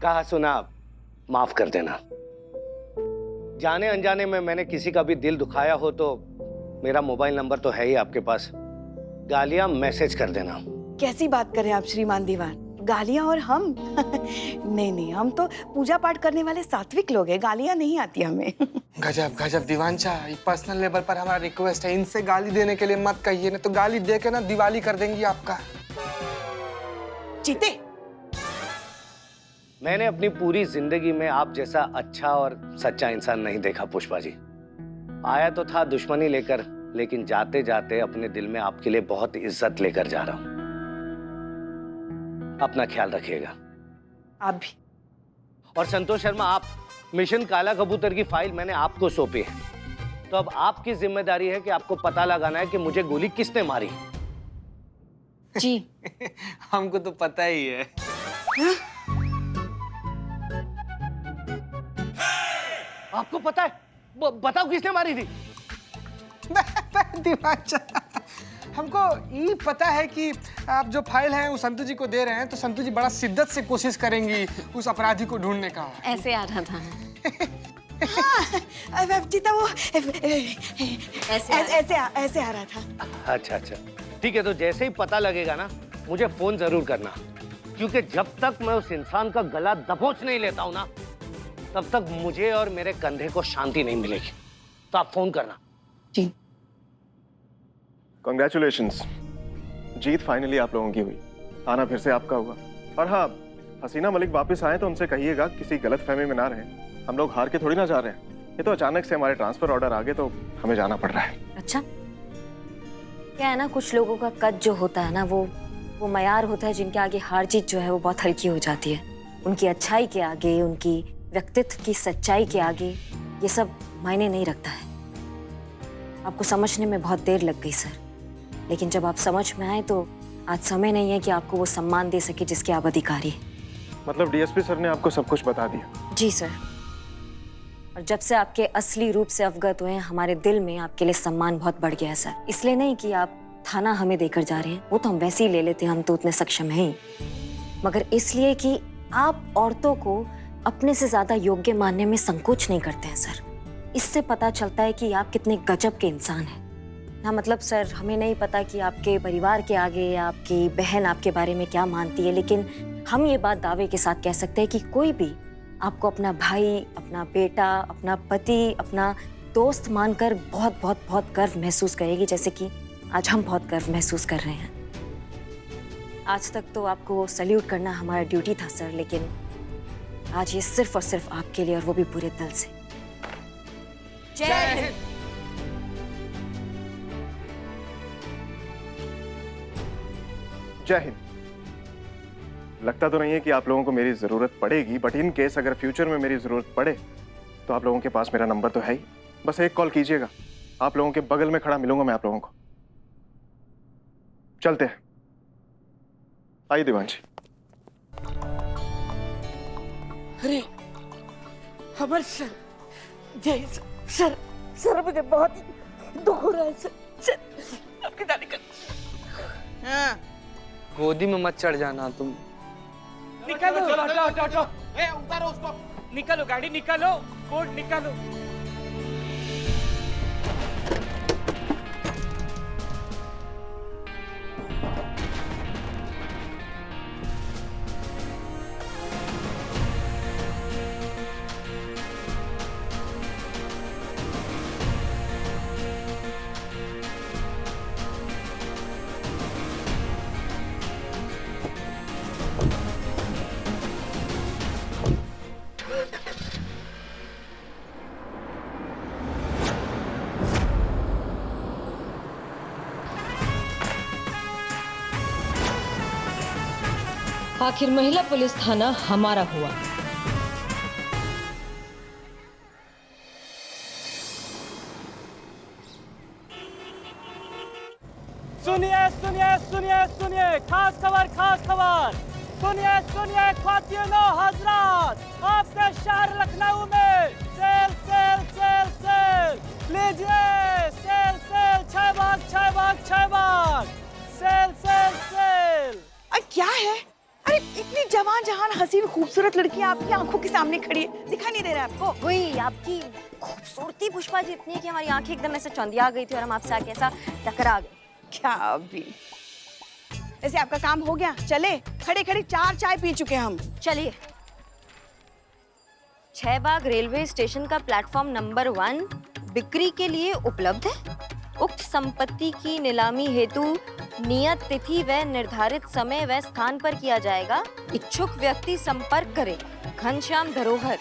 कहा सुना माफ कर देना। जाने अनजाने में मैंने किसी का भी दिल दुखाया हो तो मेरा मोबाइल नंबर तो है ही आपके पास, गालियां मैसेज कर देना। कैसी बात करें आप श्रीमान दीवान, गालियां और हम नहीं नहीं, हम तो पूजा पाठ करने वाले सात्विक लोग हैं, गालियां नहीं आती हमें। गजब गजब दीवान शाह, पर्सनल लेवल पर हमारा रिक्वेस्ट है, इनसे गाली देने के लिए मत कहिए, ना तो गाली दे के ना दिवाली कर देंगी आपका। चीते, मैंने अपनी पूरी जिंदगी में आप जैसा अच्छा और सच्चा इंसान नहीं देखा पुष्पा जी। आया तो था दुश्मनी लेकर, लेकिन जाते जाते अपने दिल में आपके लिए बहुत इज्जत लेकर जा रहा हूं। अपना ख्याल रखिएगा। आप भी। और संतोष शर्मा, आप मिशन काला कबूतर की फाइल मैंने आपको सौंपी है, तो अब आपकी जिम्मेदारी है कि आपको पता लगाना है कि मुझे गोली किसने मारी। जी। हमको तो पता ही है। आपको पता है? बताओ किसने मारी थी। दीवान शाह, हमको ये पता है कि आप जो फाइल है वो संतू जी को दे रहे हैं, तो संतू जी बड़ा शिद्दत से कोशिश करेंगी उस अपराधी को ढूंढने का। ऐसे आ रहा था। चीता वो ऐसे आ रहा था। अच्छा अच्छा, ठीक है, तो जैसे ही पता लगेगा ना मुझे फोन जरूर करना, क्योंकि जब तक मैं उस इंसान का गला दबोच नहीं लेता हूं ना, तब तक मुझे और मेरे कंधे को शांति नहीं मिलेगी। तो आप फोन करना। जी। कांग्रेचुलेशंस, जीत फाइनली आप लोगों की हुई, आना फिर से आपका हुआ। और हाँ, हसीना मलिक वापस आए तो उनसे कहिएगा किसी गलत फहमी में ना रहे, हम लोग हार के थोड़ी ना जा रहे हैं, ये तो अचानक से हमारे ट्रांसफर ऑर्डर आ गए तो हमें जाना पड़ रहा है। अच्छा, क्या है ना, कुछ लोगों का कद जो होता है ना, वो मयार होता है जिनके आगे हार जीत जो है वो बहुत हल्की हो जाती है। उनकी अच्छाई के आगे, उनकी व्यक्तित्व की सच्चाई के आगे ये सब मायने नहीं रखता है। आपको समझने में बहुत देर लग गई सर, लेकिन जब आप समझ में आए तो आज समय नहीं है कि आपको वो सम्मान दे सके जिसके आप अधिकारी हैं। मतलब डीएसपी सर ने आपको सब कुछ बता दिया? जी सर, और जब से आपके असली रूप से अवगत हुए हैं, हमारे दिल में आपके लिए सम्मान बहुत बढ़ गया है सर। इसलिए नहीं कि आप थाना हमें देकर जा रहे हैं, वो तो हम वैसे ही ले लेते हैं, हम तो उतने सक्षम हैं ही, मगर इसलिए कि आप औरतों को अपने से ज्यादा योग्य मानने में संकोच नहीं करते हैं सर। इससे पता चलता है कि आप कितने गजब के इंसान हैं ना। मतलब सर, हमें नहीं पता कि आपके परिवार के आगे आपकी बहन आपके बारे में क्या मानती है, लेकिन हम ये बात दावे के साथ कह सकते हैं कि कोई भी आपको अपना भाई, अपना बेटा, अपना पति, अपना दोस्त मानकर बहुत बहुत बहुत गर्व महसूस करेगी, जैसे कि आज हम बहुत गर्व महसूस कर रहे हैं। आज तक तो आपको सैल्यूट करना हमारा ड्यूटी था सर, लेकिन आज ये सिर्फ और सिर्फ आपके लिए, और वो भी पूरे दिल से। जय हिंद। जय हिंद। लगता तो नहीं है कि आप लोगों को मेरी जरूरत पड़ेगी, बट इन केस अगर फ्यूचर में मेरी जरूरत पड़े तो आप लोगों के पास मेरा नंबर तो है ही, बस एक कॉल कीजिएगा, आप लोगों के बगल में खड़ा मिलूंगा मैं आप लोगों को। चलते हैं, आइए दीवान जी। अरे अमर सर, जय सर, सर मुझे बहुत दुख हो रहा है सर, सर आपकी दादी का। हाँ। गोदी में मत चढ़ जाना तुम। निकालो, चलो हटो हटो हटो, उतारो उसको, निकालो गाड़ी निकालो, कोट निकालो। आखिर महिला पुलिस थाना हमारा हुआ। सुनिए सुनिए सुनिए सुनिए, खास खबर खास खबर, सुनिए सुनिए ख्वातीनो हजरात, आपके शहर लखनऊ में सेल सेल सेल सेल लीजिए, सेल सेल, 6 भाग 6 भाग 6 भाग, सेल सेल सेल। क्या है? अरे इतनी जवान जहान हसीन खूबसूरत लड़की आपकी आंखों के सामने खड़ी है, दिखा नहीं दे रहा आपको? वही आपकी खूबसूरती पुष्पा जी इतनी है कि हमारी आंखें एकदम ऐसे चौंधिया गई थी और हम आपसे आके ऐसा टकरा गए। क्या अभी? वैसे आपका काम हो गया? चले, खड़े खड़े 4 चाय पी चुके हम। चलिए। 6 बाग रेलवे स्टेशन का प्लेटफॉर्म नंबर 1 बिक्री के लिए उपलब्ध है। उक्त संपत्ति की नीलामी हेतु नियत तिथि व निर्धारित समय व स्थान पर किया जाएगा। इच्छुक व्यक्ति संपर्क करे। घनश्याम धरोहर।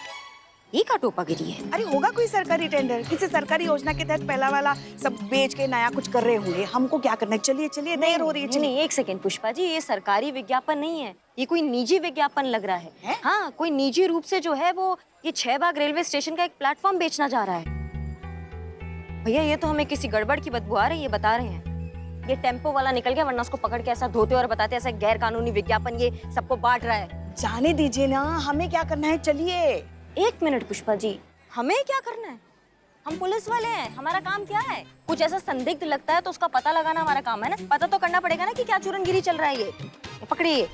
ये का टोपागिरी है। अरे होगा कोई सरकारी टेंडर, किसी सरकारी योजना के तहत पहला वाला सब बेच के नया कुछ कर रहे होंगे। हमको क्या करना है? चलिए चलिए, देर हो रही है। नहीं, एक सेकेंड पुष्पा जी, ये सरकारी विज्ञापन नहीं है, ये कोई निजी विज्ञापन लग रहा है। हाँ, कोई निजी रूप से जो है वो ये 6 बाग रेलवे स्टेशन का एक प्लेटफॉर्म बेचना जा रहा है। भैया ये तो हमें किसी गड़बड़ की बदबू आ रही है, बता रहे हैं। ये टेम्पो वाला निकल गया, वरना उसको पकड़ के ऐसा धोते और बताते ऐसा गैर कानूनी विज्ञापन ये सबको बांट रहा है। जाने दीजिए ना, हमें क्या करना है? चलिए। 1 मिनट पुष्पा जी, हमें क्या करना है? हम पुलिस वाले हैं, हमारा काम क्या है? कुछ ऐसा संदिग्ध लगता है तो उसका पता लगाना हमारा काम है ना। पता तो करना पड़ेगा ना कि क्या चूरनगिरी चल रहा है। ये पकड़िए।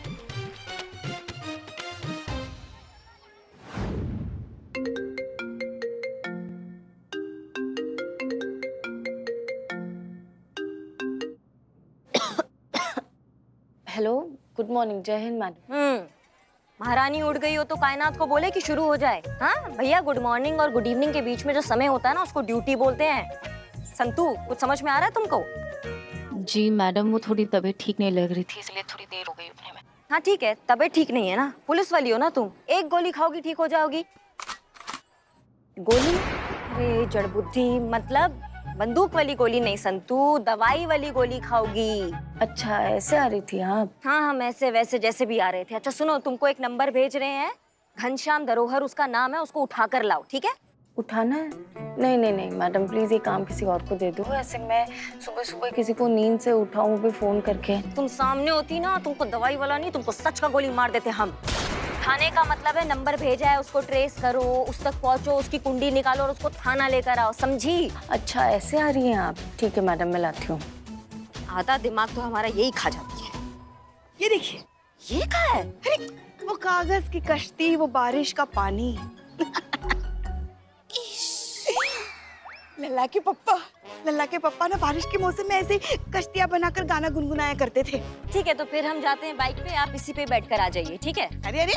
Hello, good morning. जय हिंद मैडम। महारानी उड़ गई हो तो कायनात को बोले कि शुरू हो जाए। हाँ भैया, गुड मॉर्निंग और गुड इवनिंग के बीच में जो समय होता है ना, उसको ड्यूटी बोलते हैं। संतू, कुछ समझ में आ रहा है तुमको? जी मैडम, वो थोड़ी तबीयत ठीक नहीं लग रही थी, इसलिए थोड़ी देर हो गई उठने में। हाँ ठीक है, तबीयत ठीक नहीं है ना, पुलिस वाली हो ना तुम। 1 गोली खाओगी ठीक हो जाओगी। गोली? अरे जड़ बुद्धि, मतलब बंदूक वाली गोली नहीं संतू, दवाई वाली गोली खाओगी। अच्छा, ऐसे आ रही थी आप? हाँ हम ऐसे वैसे जैसे भी आ रहे थे। अच्छा सुनो, तुमको एक नंबर भेज रहे हैं, घनश्याम धरोहर उसका नाम है, उसको उठा कर लाओ, ठीक है? उठाना है? नहीं नहीं नहीं मैडम, प्लीज ये काम किसी और को दे दो। ऐसे मैं सुबह सुबह किसी को नींद से उठाऊं भी फोन करके। तुम सामने होती ना, तुमको दवाई वाला नहीं, तुमको सच का गोली मार देते हम। थाने का मतलब है नंबर भेजा है, उसको ट्रेस करो, उस तक पहुंचो, उसकी कुंडी निकालो और उसको थाना लेकर आओ, समझी? अच्छा ऐसे आ रही हैं आप? ठीक है मैडम, मैं लाती हूँ। आधा दिमाग तो हमारा यही खा जाती है। ये देखिए, ये क्या है? अरे वो कागज की कश्ती, वो बारिश का पानी। लल्ला के पप्पा ना बारिश के मौसम में ऐसे कश्तियां बनाकर गाना गुनगुनाया करते थे। ठीक है, तो फिर हम जाते हैं बाइक पे, आप इसी पे बैठ कर आ जाइए, ठीक है? अरे अरे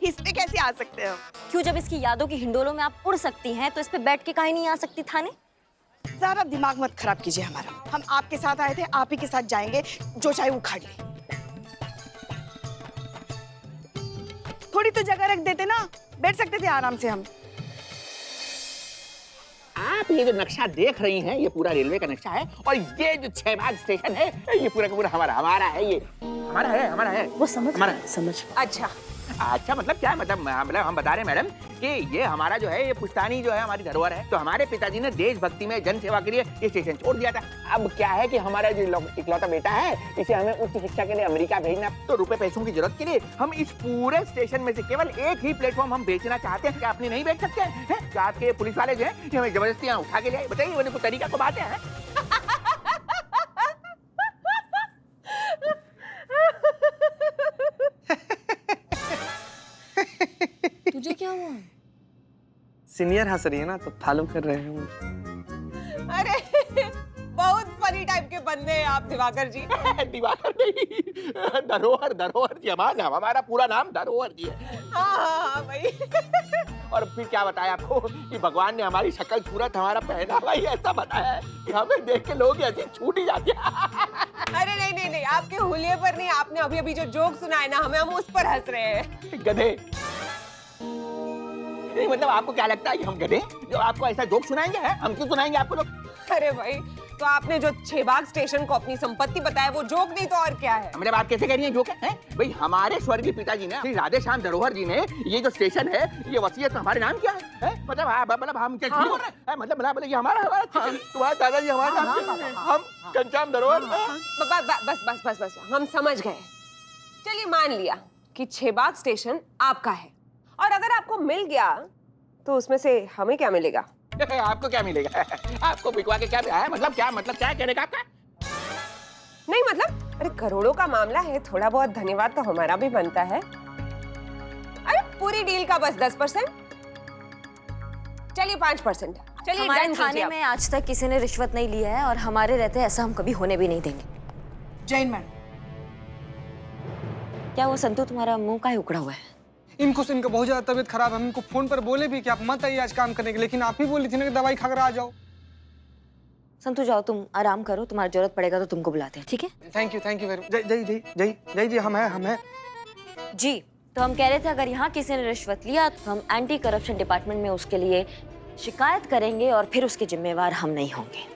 इस पे कैसे आ सकते हो? क्यों, जब इसकी यादों की हिंडोलों में आप उड़ सकती हैं तो इस पे बैठ के काहे नहीं आ सकती थाने? ज़्यादा दिमाग मत खराब कीजिए हमारा। हम आपके साथ आए थे, आप ही के साथ जाएंगे, जो चाहे उखाड़ ले। थोड़ी तो जगह रख देते ना, बैठ सकते थे आराम से हम। आप ये जो नक्शा देख रही हैं, ये पूरा रेलवे का नक्शा है, और ये जो 6 बाग स्टेशन है, ये पूरा का पूरा हमारा है। ये हमारा है। वो समझ हमारा समझ। अच्छा मतलब क्या, मतलब हम बता रहे हैं मैडम कि ये हमारा जो है, ये पुश्तैनी जो है हमारी धरोहर है। तो हमारे पिताजी ने देशभक्ति में जन सेवा के लिए ये स्टेशन छोड़ दिया था। अब क्या है कि हमारा जो इकलौता बेटा है, इसे हमें उच्च शिक्षा के लिए अमेरिका भेजना, तो रुपए पैसों की जरूरत के लिए हम इस पूरे स्टेशन में से केवल एक ही प्लेटफॉर्म हम बेचना चाहते हैं। क्या आपने नहीं बेच सकते हैं? क्या आपके पुलिस वाले जो है ये हमें जबरदस्ती यहाँ उठा के ले आए? बताइए, वो कोई तरीका को बात है? तुझे क्या हुआ? सीनियर हंस रही है ना, तो फॉलो कर रहे हैं। अरे बहुत फनी टाइप के बंदे हैं आप दिवाकर जी। दिवाकर नहीं, धरोहर जी हमारा पूरा नाम धरोहर जी है। हाँ भाई। और फिर क्या बताया आपको कि भगवान ने हमारी शक्ल सूरत, हमारा पहनावा ही ऐसा बनाया है कि हमें देख के लोग ऐसे छूट ही जाते हैं। अरे नहीं, आपके हुलिये पर नहीं, आपने अभी जो जोक सुनाया ना हमें, हम उस पर हंस रहे हैं। गधे। नहीं मतलब आपको क्या लगता है कि हम गधे जो आपको ऐसा जोक सुनाएंगे? हैं? हम क्यों सुनाएंगे आपको लोग? अरे भाई, तो आपने जो 6 बाग स्टेशन को अपनी संपत्ति बताया, वो जोक नहीं तो और क्या है? मतलब आप कैसे कह रही हैं जोक है? भाई हमारे स्वर्गीय पिताजी ने, श्री राधेश्याम धरोहर जी ने, ये जो स्टेशन है, ये वसीयत हमारे नाम किया है? मतलब हम क्या बोल रहे हैं? मतलब ये हमारा तुम्हारे दादाजी हमारे नाम, हम घनश्याम धरोहर। बस हम समझ गए। चलिए मान लिया कि 6 बाग स्टेशन आपका है, और अगर आपको मिल गया तो उसमें से हमें क्या मिलेगा? आपको क्या मिलेगा? आपको बिकवा के क्या है? मतलब क्या कहने का आपका? नहीं मतलब, अरे करोड़ों का मामला है, थोड़ा बहुत धन्यवाद तो हमारा भी बनता है। अरे पूरी डील का बस 10%। चलिए 5%। चलिए हमारे डन थाने कीजिए में आज तक किसी ने रिश्वत नहीं लिया है और हमारे रहते ऐसा हम कभी होने भी नहीं देंगे। जैन मैडम, क्या वो संतू तुम्हारा मुंह का उकड़ा हुआ है? इनको से इनका बहुत ज्यादा तबीयत खराब है। हम इनको फोन पर बोले भी कि आप मत आइए आज काम करने के, लेकिन आप ही बोली थी ना कि दवाई खाकर आ जाओ। संतू जाओ, तुम आराम करो, तुम्हारी जरूरत पड़ेगा तो तुमको बुलाते हैं, ठीक है? Thank you very much. जय जय जय जय जी, हम है। जी, तो हम कह रहे थे अगर यहाँ किसी ने रिश्वत लिया तो हम एंटी करप्शन डिपार्टमेंट में उसके लिए शिकायत करेंगे और फिर उसके जिम्मेवार हम नहीं होंगे।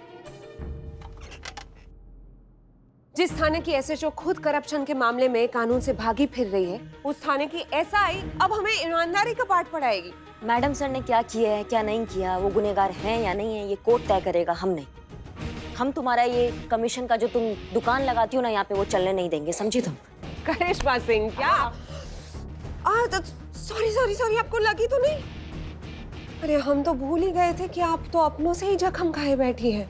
जिस थाने की एसएचओ खुद करप्शन के मामले में कानून से भागी फिर रही है, उस थाने की एसआई अब हमें ईमानदारी का पाठ पढ़ाएगी। मैडम सर ने क्या किया है क्या नहीं किया, वो गुनहगार हैं या नहीं है, ये कोर्ट तय करेगा, हम नहीं। हम तुम्हारा ये कमीशन का जो तुम दुकान लगाती हो ना यहाँ पे, वो चलने नहीं देंगे, समझी तुम? करिश्मा सिंह क्या? सॉरी, आपको लगी तो नहीं? अरे हम तो भूल ही गए थे कि आप तो अपनों से ही जख्म खाए बैठी हैं।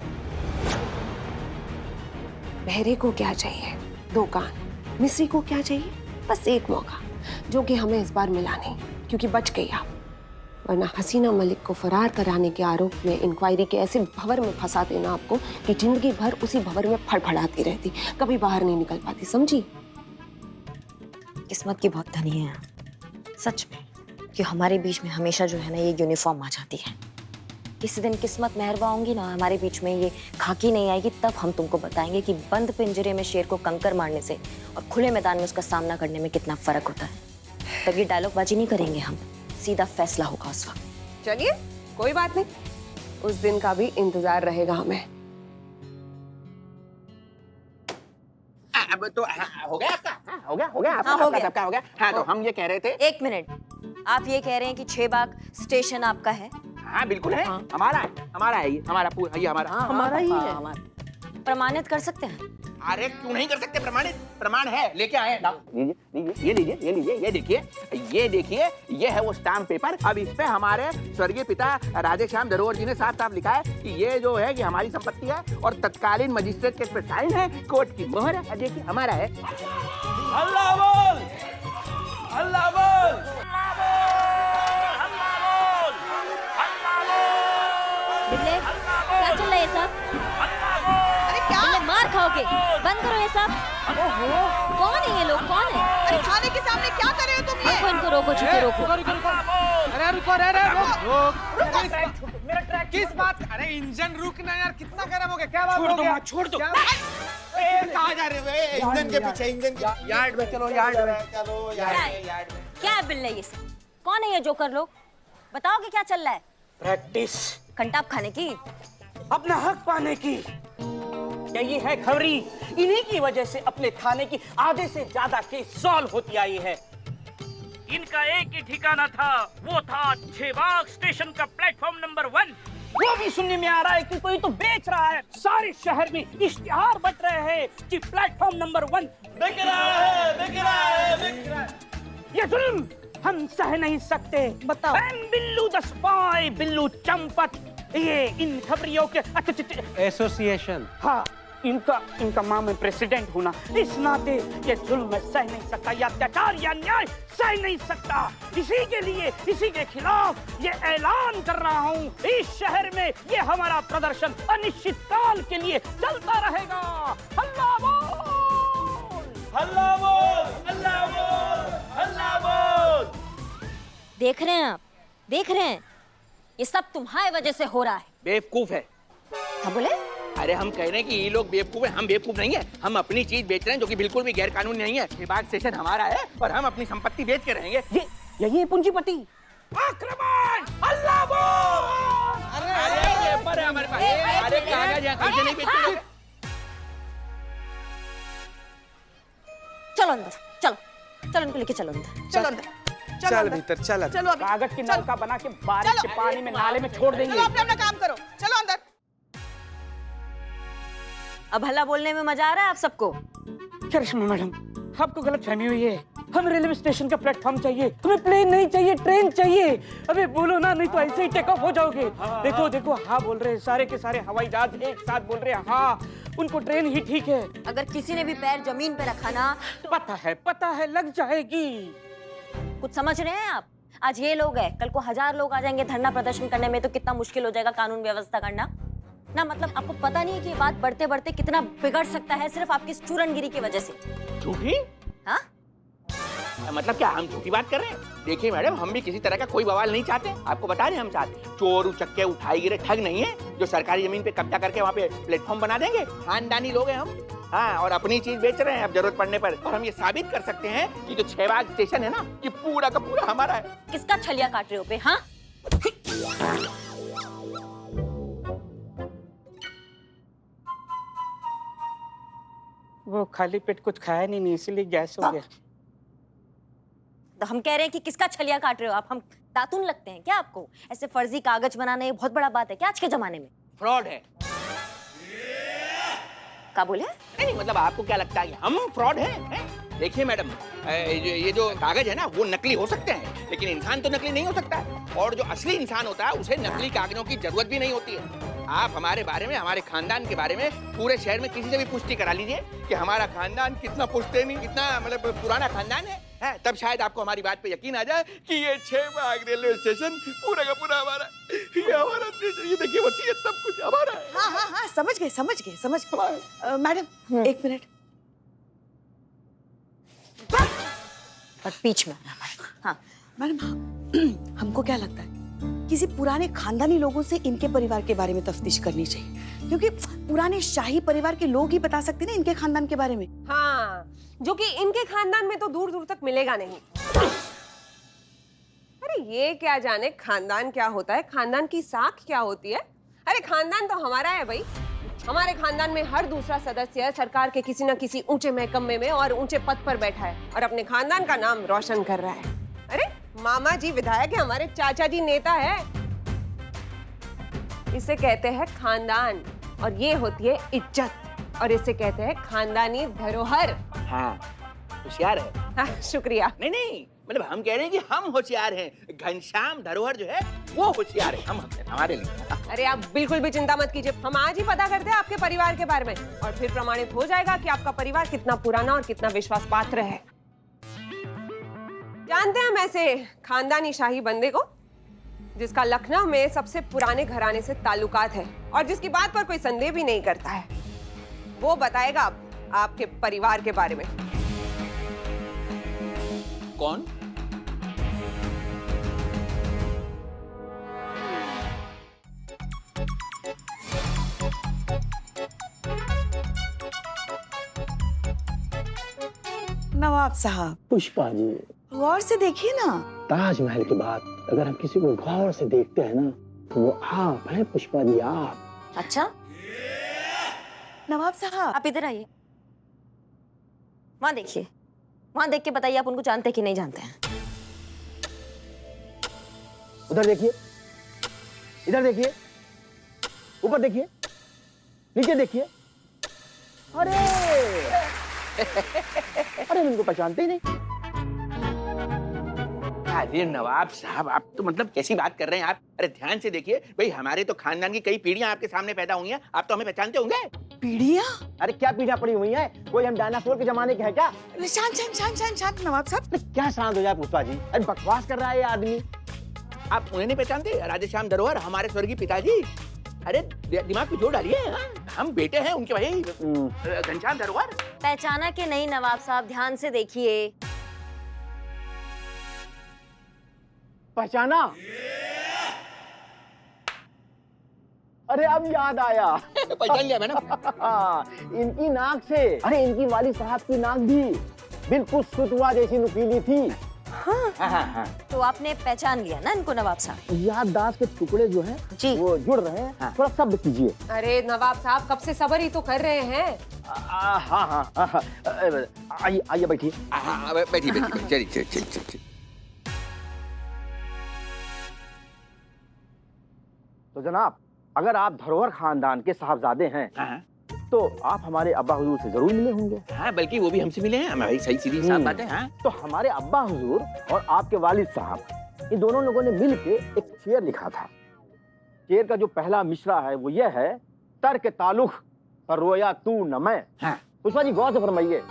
बहरे को क्या चाहिए? 2 कान। मिस्री को क्या चाहिए? बस एक मौका, जो कि हमें इस बार मिला नहीं, क्योंकि बच गई आप। वरना हसीना मलिक को फरार कराने के आरोप में इंक्वायरी के ऐसे भंवर में फंसा देना आपको कि जिंदगी भर उसी भंवर में फड़फड़ाती रहती, कभी बाहर नहीं निकल पाती, समझी? किस्मत की बहुत धनी है सच में, कि हमारे बीच में हमेशा जो है ना ये यूनिफॉर्म आ जाती है। किसी दिन किस्मत मेहरबा होंगी ना, हमारे बीच में ये खाकी नहीं आएगी, तब हम तुमको बताएंगे कि बंद पिंजरे में शेर को कंकर मारने से और खुले मैदान में उसका सामना करने में कितना फर्क होता है। तब ये डायलॉगबाजी नहीं करेंगे हम, सीधा फैसला होगा उस वक्त। चलिए कोई बात नहीं, उस दिन का भी इंतजार रहेगा हमें। अब तो हो गया आपका? हो गया आपका? हाँ, हो गया। सबका हो गया। हाँ, तो हम ये कह रहे थे। 1 मिनट, आप ये कह रहे हैं कि 6 बाग स्टेशन आपका है? हाँ बिल्कुल है, हमारा है ये, हमारा पूरा ये हमारा। हमारा ही है। प्रमाणित कर सकते हैं? अरे क्यों नहीं कर सकते? प्रमाण है, लेके आए। ये देखिए, ये है वो स्टाम्प पेपर। अब इस पे हमारे स्वर्गीय पिता राधेश्याम धरोहर जी ने साफ साफ लिखा है कि ये जो है कि हमारी संपत्ति है और तत्कालीन मजिस्ट्रेट के इस पे साइन है, कोर्ट की मोहर है। देखिए हमारा है। अल्लाह बोल, अल्लाह बोल, बिल्ले, क्या चल रहा है ये सब? अरे क्या? बिल्ले, मार खाओगे, बंद करो ये सब। ओहो, कौन है ये लोग, कौन है? अरे थाने के सामने क्या कर रहे हो तुम ये? इनको रोको, चुके रोको। अरे रुको, मेरा ट्रैक किस बात? अरे इंजन रुकना यार, कितना गर्म हो गया, क्या बात हो गया? छोड़ दो। कहाँ जा रहे हो? इंजन के पीछे, इंजन के यार्ड में चलो, यार्ड में। क्या है बिल्ले ये सब? कौन है ये जोकर लोग? बताओ कि क्या चल रहा है? प्रैक्टिस कंटाप खाने की? अपना हक पाने की। यही है खबरी। इन्हीं की वजह से अपने थाने की आधे से ज्यादा केस सॉल्व होती आई है। इनका एक ही ठिकाना था, वो था 6 बाग स्टेशन का प्लेटफॉर्म नंबर 1। वो भी सुनने में आ रहा है कि कोई तो बेच रहा है। सारे शहर में इश्तिहार बट रहे हैं कि प्लेटफॉर्म नंबर 1 बिक रहा है। ये जुल्म हम सह नहीं सकते। बताओ। बिल्लू द स्पाई, बिल्लू चंपत, ये इन खबरियों के एसोसिएशन। हाँ, इनका मां में प्रेसिडेंट होना, इस नाते ये जुल्म मैं सह नहीं सकता, या अत्याचार या न्याय सह नहीं सकता। इसी के लिए, इसी के खिलाफ ये ऐलान कर रहा हूँ, इस शहर में ये हमारा प्रदर्शन अनिश्चित काल के लिए चलता रहेगा। अल्लाह बोल, अल्लाह बोल, अल्लाह बोल, अल्लाह बोल। देख रहे हैं आप, देख रहे हैं, ये सब तुम्हारी वजह से हो रहा है। बेवकूफ है। क्या बोले? अरे हम कह रहे हैं कि ये लोग बेवकूफ हैं, हम बेवकूफ नहीं है। हम अपनी चीज बेच रहे हैं जो कि बिल्कुल भी गैर कानूनी नहीं है। ये बाग स्टेशन हमारा है और हम अपनी संपत्ति बेच के रहेंगे। यही है पूंजीपति। आक्रमण! अल्लाह बोल! अरे ये पर है हमारे पास। अरे कागज यहाँ कैसे नहीं बेचते? चलो अंदर, चलो इनको लेके चलो अंदर। चलो अंदर, चल भीतर, चल। चलो अभी। कागज की नलका बना के बारिश के पानी में नाले में छोड़ देंगे। चलो अपना काम करो, चलो अंदर। अब हल्ला बोलने में मजा आ रहा है आप सबको? करिश्मा मैडम, आपको गलत फहमी हुई है। हमें रेलवे स्टेशन का प्लेटफॉर्म चाहिए, हमें प्लेन नहीं चाहिए, ट्रेन चाहिए। अबे बोलो ना, नहीं तो ऐसे ही टेक ऑफ हो जाओगे। देखो हाँ बोल रहे हैं, सारे के सारे हवाई जहाज एक साथ बोल रहे हैं हाँ। उनको ट्रेन ही ठीक है। अगर किसी ने भी पैर जमीन पे रखा ना, पता है लग जाएगी। कुछ समझ रहे हैं आप? आज ये लोग हैं, कल को 1000 लोग आ जाएंगे धरना प्रदर्शन करने में, तो कितना मुश्किल हो जाएगा कानून व्यवस्था करना ना। मतलब आपको पता नहीं है कि ये बात बढ़ते बढ़ते कितना बिगड़ सकता है सिर्फ आपकी इस चूरनगिरी की वजह से। झूठी? हाँ? मतलब क्या हम झूठी बात कर रहे हैं? देखिए मैडम, हम भी किसी तरह का कोई बवाल नहीं चाहते। आपको बता रहे हैं हम चाहते चोर उचक्के उठाई गिरे ठग नहीं है जो सरकारी जमीन पे कब्जा करके वहाँ पे प्लेटफॉर्म बना देंगे। खानदानी लोग हैं हम। हाँ, और अपनी चीज बेच रहे हैं अब जरूरत पड़ने पर। और हम ये साबित कर सकते हैं कि जो 6 बाग स्टेशन है ना, ये पूरा का पूरा हमारा है। किसका छलिया काट रहे हो पे? हाँ, वो खाली पेट कुछ खाया नहीं इसीलिए गैस हो गया। तो हम कह रहे हैं कि किसका छलिया काट रहे हो आप? हम दातून लगते हैं क्या आपको? ऐसे फर्जी कागज बनाना ये बहुत बड़ा बात है क्या आज के जमाने में? फ्रॉड है। क्या बोले? नहीं, मतलब आपको क्या लगता है कि हम फ्रॉड हैं? देखिए मैडम, ये जो कागज है ना वो नकली हो सकते हैं, लेकिन इंसान तो नकली नहीं हो सकता है। और जो असली इंसान होता है उसे नकली कागजों की जरूरत भी नहीं होती है। आप हमारे बारे में, हमारे खानदान के बारे में पूरे शहर में किसी से भी पुष्टि करा लीजिए कि हमारा खानदान कितना पुश्तैनी, कितना मतलब पुराना खानदान है, तब शायद आपको हमारी बात पे यकीन आ जाए कि ये 6 बाग रेलवे स्टेशन पूरा का पूरा हमारा, ये हमारा, ये देखिए वसीयत सब कुछ हमारा है। हाँ हाँ हाँ, समझ गए। Madam 1 minute. और बीच में हाँ मैडम, हमको क्या लगता है किसी पुराने खानदानी लोगों से इनके परिवार के बारे में तफ्तीश करनी चाहिए, क्योंकि पुराने शाही परिवार के लोग ही बता सकते हैं ना इनके खानदान के बारे में। हाँ, जो कि इनके खानदान में तो दूर दूर तक मिलेगा नहीं। अरे ये क्या जाने खानदान क्या होता है, खानदान की साख क्या होती है। अरे खानदान तो हमारा है भाई। हमारे खानदान में हर दूसरा सदस्य सरकार के किसी न किसी ऊंचे महकमे में और ऊंचे पद पर बैठा है और अपने खानदान का नाम रोशन कर रहा है। अरे मामा जी विधायक है, हमारे चाचा जी नेता है। इसे कहते हैं खानदान और ये होती है इज्जत और इसे कहते हैं खानदानी धरोहर। हाँ, होशियार है। हाँ, शुक्रिया। नहीं, मतलब हम कह रहे हैं कि हम होशियार हैं। घनश्याम धरोहर जो है वो होशियार है, हम हमारे लिए। अरे आप बिल्कुल भी चिंता मत कीजिए, हम आज ही पता करते हैं आपके परिवार के बारे में और फिर प्रमाणित हो जाएगा कि आपका परिवार कितना पुराना और कितना विश्वास पात्र है। जानते हैं हम ऐसे खानदानी शाही बंदे को जिसका लखनऊ में सबसे पुराने घराने से ताल्लुकात है और जिसकी बात पर कोई संदेह भी नहीं करता है। वो बताएगा आपके परिवार के बारे में। कौन? नवाब साहब। पुष्पा जी, गौर से देखिए ना। ताजमहल के बाद अगर हम किसी को गौर से देखते हैं ना तो वो आप हैं पुष्पा जी, आप। अच्छा नवाब साहब, आप इधर आइए, वहां देखिए, वहां देख के बताइए आप उनको जानते कि नहीं जानते हैं। उधर देखिए, इधर देखिए, ऊपर देखिए, नीचे देखिए। अरे अरे इनको पहचानते ही नहीं। अरे नवाब साहब, आप तो मतलब कैसी बात कर रहे हैं आप? अरे ध्यान से देखिए भाई, हमारे तो खानदान की कई पीढ़ियां आपके सामने पैदा हुई हैं, आप तो हमें पहचानते होंगे। पीढ़ियां? अरे क्या पीढ़ियां पड़ी हुई हैं? कोई हम डायनासोर के जमाने के हैं क्या? शांत शांत शांत शांत शांत नवाब साहब। क्या शांत हो जाए पुष्पा जी? अरे बकवास कर रहा है ये आदमी। आप उन्हें नहीं पहचानते? राधेश्याम धरोहर, हमारे स्वर्गीय पिताजी। अरे दिमाग पे जोर डालिए, हम बेटे हैं उनके भाई घनश्याम धरोहर। पहचाना के नहीं नवाब साहब, ध्यान से देखिए। पहचाना? अरे अब याद आया। पहचान लिया मैडम। इनकी नाक से, अरे इनकी वाली साहब की नाक भी बिल्कुल सुतवा जैसी नुकीली थी। हाँ। तो आपने पहचान लिया ना इनको नवाब साहब? याददाश्त के टुकड़े जो हैं जी वो जुड़ रहे हैं। थोड़ा सब्र कीजिए। अरे नवाब साहब, कब से सब्र ही तो कर रहे हैं। हाँ, आइए बैठिए। बैठिए, चलिए। तो जनाब, अगर आप धरोहर खानदान के साहबजादे हैं तो आप हमारे अब्बा हुजूर से जरूर मिले होंगे। हाँ, बल्कि वो भी हमसे मिले हैं। हमारी सही सीधी साफ बात है। हाँ, तो हमारे अब्बा हुजूर और आपके वालिद साहब, इन दोनों लोगों ने मिलके एक शेर लिखा था। शेर का जो पहला मिसरा है वो ये है, तर्क ताल्लुक पर रोया तू न मैं। पुष्पा जी गौर से फरमाइए।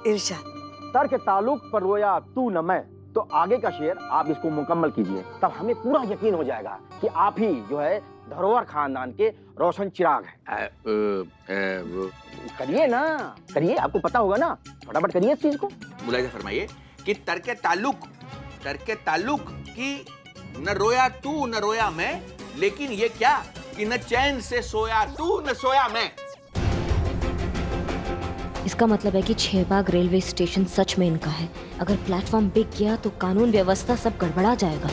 इरशाद। तर्क ताल्लुक पर रोया तू न मैं, तो आगे का शेर आप इसको मुकम्मल कीजिए, तब हमें पूरा यकीन हो जाएगा कि आप ही जो है धरोहर खानदान के रोशन चिराग हैं। करिए ना, करिए, आपको पता होगा ना, फटाफट करिए इस चीज को। मुलाहिजा फरमाइए कि तर्के ताल्लुक की न रोया तू न रोया मैं, लेकिन ये क्या कि न चैन से सोया तू न सोया मैं। इसका मतलब है कि 6 बाग रेलवे स्टेशन सच में इनका है। अगर प्लेटफॉर्म बिक गया तो कानून व्यवस्था सब गड़बड़ा जाएगा।